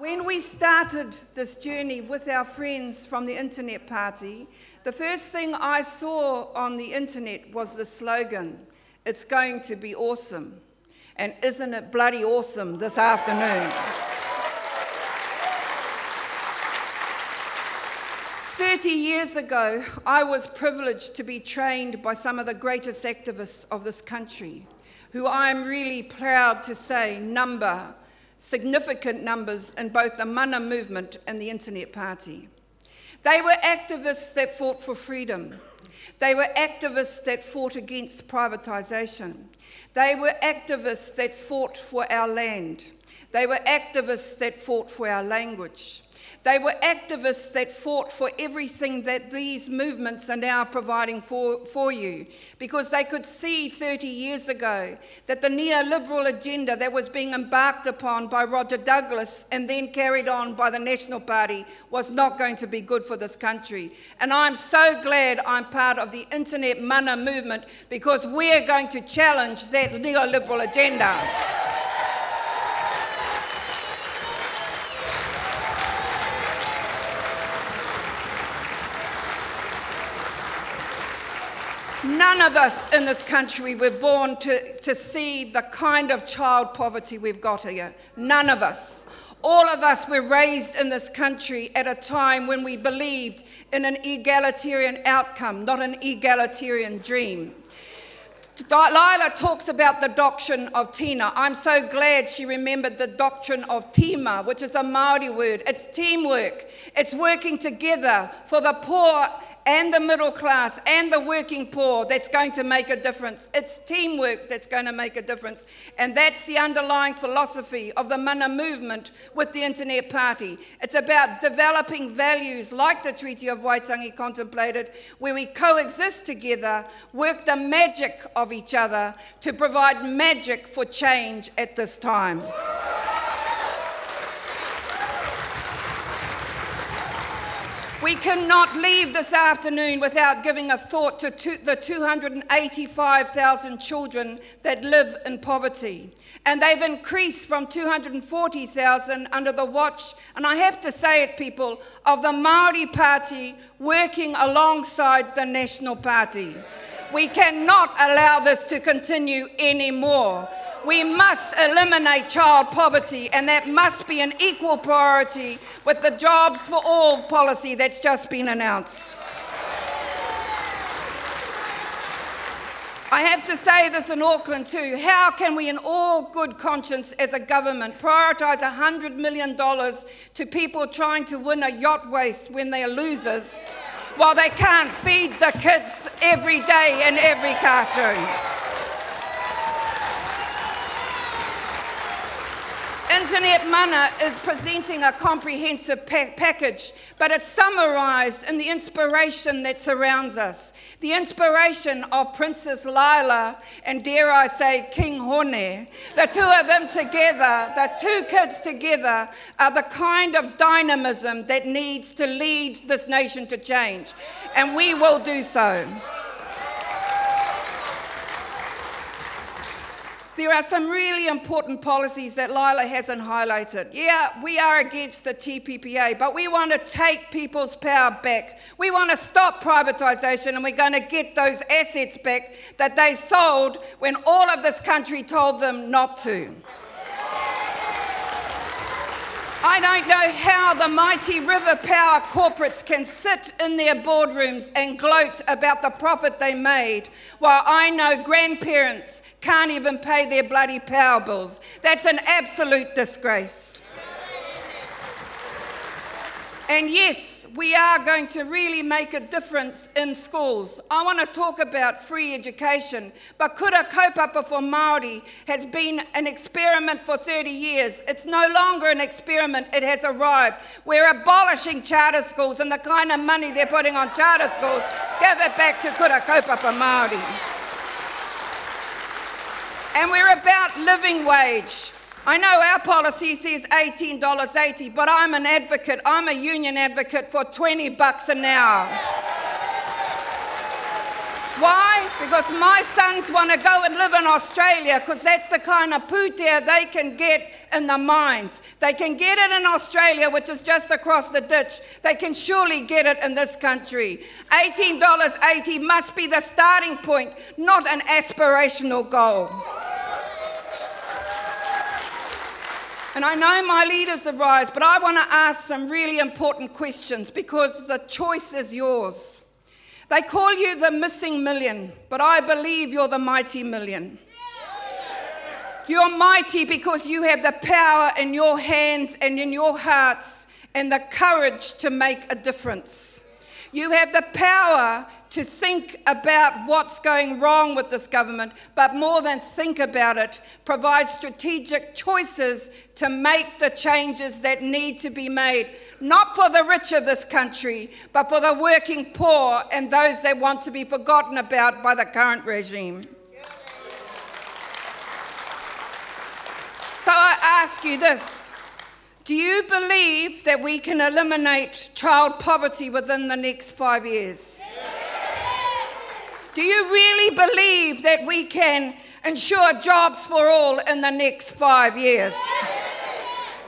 When we started this journey with our friends from the Internet Party, the first thing I saw on the internet was the slogan, "It's going to be awesome." And isn't it bloody awesome this afternoon? 30 years ago, I was privileged to be trained by some of the greatest activists of this country, who I'm really proud to say number significant numbers in both the mana movement and the Internet Party. They were activists that fought for freedom. They were activists that fought against privatisation. They were activists that fought for our land. They were activists that fought for our language. They were activists that fought for everything that these movements are now providing for you, because they could see 30 years ago that the neoliberal agenda that was being embarked upon by Roger Douglas and then carried on by the National Party was not going to be good for this country. And I'm so glad I'm part of the Internet Mana movement, because we're going to challenge that neoliberal agenda. None of us in this country were born to see the kind of child poverty we've got here. None of us. All of us were raised in this country at a time when we believed in an egalitarian outcome, not an egalitarian dream. Lila talks about the doctrine of Tina. I'm so glad she remembered the doctrine of Tima, which is a Māori word. It's teamwork. It's working together for the poor and the middle class and the working poor that's going to make a difference. It's teamwork that's going to make a difference. And that's the underlying philosophy of the mana movement with the Internet Party. It's about developing values like the Treaty of Waitangi contemplated, where we coexist together, work the magic of each other to provide magic for change at this time. We cannot leave this afternoon without giving a thought to the 285,000 children that live in poverty. And they've increased from 240,000 under the watch, and I have to say it, people, of the Māori Party working alongside the National Party. We cannot allow this to continue anymore. We must eliminate child poverty, and that must be an equal priority with the Jobs for All policy that's just been announced. I have to say this in Auckland too. How can we in all good conscience as a government prioritise $100 million to people trying to win a yacht race when they're losers, while they can't feed the kids every day in every cartoon? Internet Mana is presenting a comprehensive package, but it's summarised in the inspiration that surrounds us. The inspiration of Princess Lila and, dare I say, King Hone. The two of them together, the two kids together, are the kind of dynamism that needs to lead this nation to change, and we will do so. There are some really important policies that Lila hasn't highlighted. Yeah, we are against the TPPA, but we want to take people's power back. We want to stop privatisation, and we're going to get those assets back that they sold when all of this country told them not to. I don't know how the mighty river power corporates can sit in their boardrooms and gloat about the profit they made, while I know grandparents can't even pay their bloody power bills. That's an absolute disgrace. And yes, we are going to really make a difference in schools. I want to talk about free education, but Kura Kaupapa for Māori has been an experiment for 30 years. It's no longer an experiment, it has arrived. We're abolishing charter schools, and the kind of money they're putting on charter schools, give it back to Kura Kaupapa Māori. And we're about living wage. I know our policy says $18.80, but I'm an advocate, I'm a union advocate for $20 an hour. Why? Because my sons want to go and live in Australia, because that's the kind of pūtea they can get in the mines. They can get it in Australia, which is just across the ditch. They can surely get it in this country. $18.80 must be the starting point, not an aspirational goal. And I know my leaders have risen, but I want to ask some really important questions because the choice is yours. They call you the missing million, but I believe you're the mighty million. You're mighty because you have the power in your hands and in your hearts and the courage to make a difference. You have the power to think about what's going wrong with this government, but more than think about it, provide strategic choices to make the changes that need to be made, not for the rich of this country, but for the working poor and those that want to be forgotten about by the current regime. So I ask you this, do you believe that we can eliminate child poverty within the next 5 years? Do you really believe that we can ensure jobs for all in the next 5 years?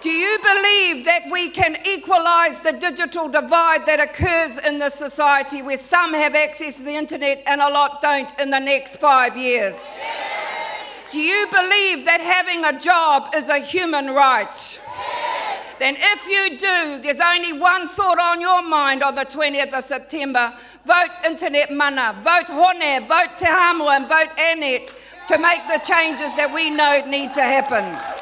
Do you believe that we can equalise the digital divide that occurs in this society where some have access to the internet and a lot don't in the next 5 years? Do you believe that having a job is a human right? Then if you do, there's only one thought on your mind on the 20th of September. Vote Internet Mana, vote Hone, vote Te Hamua and vote Annette to make the changes that we know need to happen.